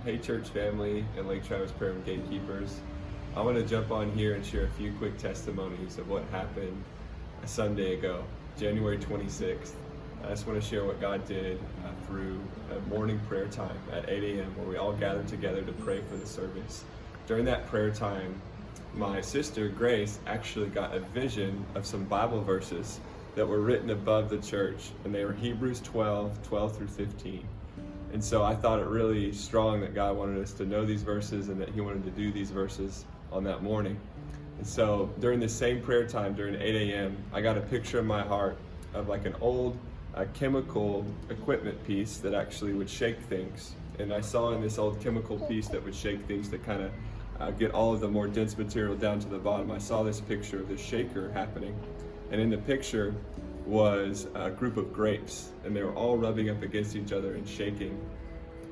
Hey church family and Lake Travis Prayer and Gatekeepers. I want to jump on here and share a few quick testimonies of what happened a Sunday ago, January 26th. I just want to share what God did through a morning prayer time at 8 a.m. where we all gathered together to pray for the service. During that prayer time, my sister Grace actually got a vision of some Bible verses that were written above the church, and they were Hebrews 12 through 15. And so I thought it really strong that God wanted us to know these verses and that He wanted to do these verses on that morning. And so during the same prayer time, during 8 a.m., I got a picture in my heart of like an old chemical equipment piece that actually would shake things. And I saw in this old chemical piece that would shake things to kind of get all of the more dense material down to the bottom. I saw this picture of this shaker happening. And in the picture was a group of grapes, and they were all rubbing up against each other and shaking.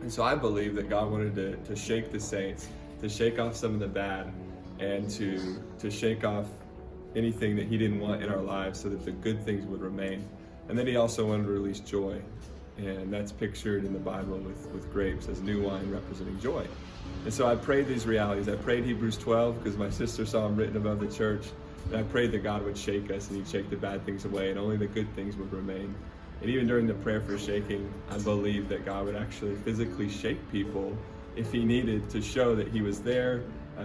And so I believe that God wanted to shake the saints, to shake off some of the bad, and to shake off anything that He didn't want in our lives so that the good things would remain. And then He also wanted to release joy, and that's pictured in the Bible with grapes as new wine representing joy. And so I prayed these realities. I prayed Hebrews 12 because my sister saw them written above the church. And I prayed that God would shake us and He'd shake the bad things away and only the good things would remain. And even during the prayer for shaking, I believed that God would actually physically shake people if He needed to show that He was there,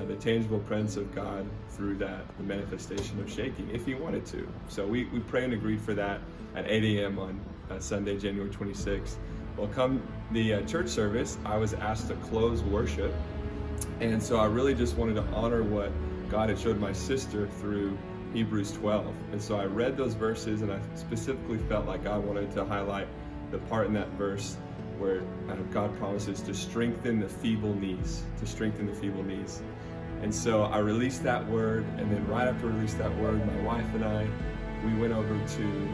the tangible presence of God through that, the manifestation of shaking, if He wanted to. So we prayed and agreed for that at 8 a.m. on Sunday, January 26th. Well, come the church service, I was asked to close worship. And so I really just wanted to honor what God had showed my sister through Hebrews 12. And so I read those verses, and I specifically felt like God wanted to highlight the part in that verse where God promises to strengthen the feeble knees, to strengthen the feeble knees. And so I released that word, and then right after I released that word, my wife and I, we went over to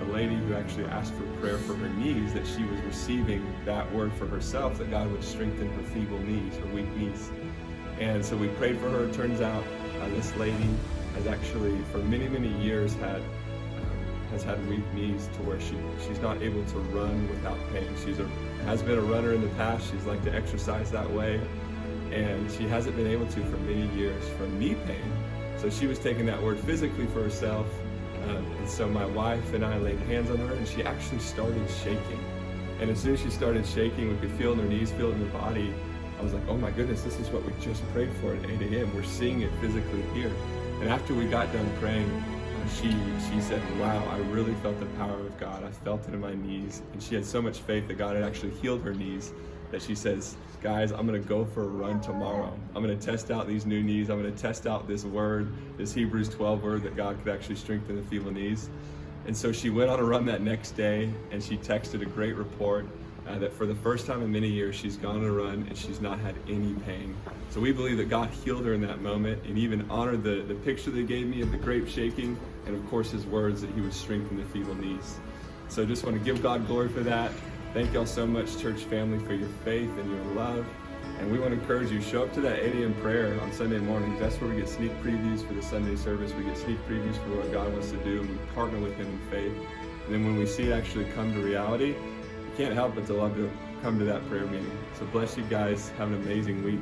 a lady who actually asked for prayer for her knees, that she was receiving that word for herself, that God would strengthen her feeble knees, her weak knees. And so we prayed for her. It turns out this lady has actually, for many, many years, has had weak knees to where she's not able to run without pain. Has been a runner in the past. She's liked to exercise that way, and she hasn't been able to for many years from knee pain. So she was taking that word physically for herself. And so my wife and I laid hands on her, and she actually started shaking. And as soon as she started shaking, we could feel in her knees, feel it in her body. I was like, oh my goodness, this is what we just prayed for at 8 a.m. We're seeing it physically here. And after we got done praying, she said, wow, I really felt the power of God. I felt it in my knees. And she had so much faith that God had actually healed her knees that she says, guys, I'm going to go for a run tomorrow. I'm going to test out these new knees. I'm going to test out this word, this Hebrews 12 word, that God could actually strengthen the feeble knees. And so she went on a run that next day, and she texted a great report that for the first time in many years, she's gone on a run and she's not had any pain. So we believe that God healed her in that moment, and even honored the picture they gave me of the grape shaking, and of course His words that He would strengthen the feeble knees. So just want to give God glory for that. Thank y'all so much, church family, for your faith and your love. And we want to encourage you, show up to that 8 a.m. prayer on Sunday mornings. That's where we get sneak previews for the Sunday service. We get sneak previews for what God wants to do, and we partner with Him in faith. And then when we see it actually come to reality, we can't help but to love to come to that prayer meeting. So bless you guys. Have an amazing week.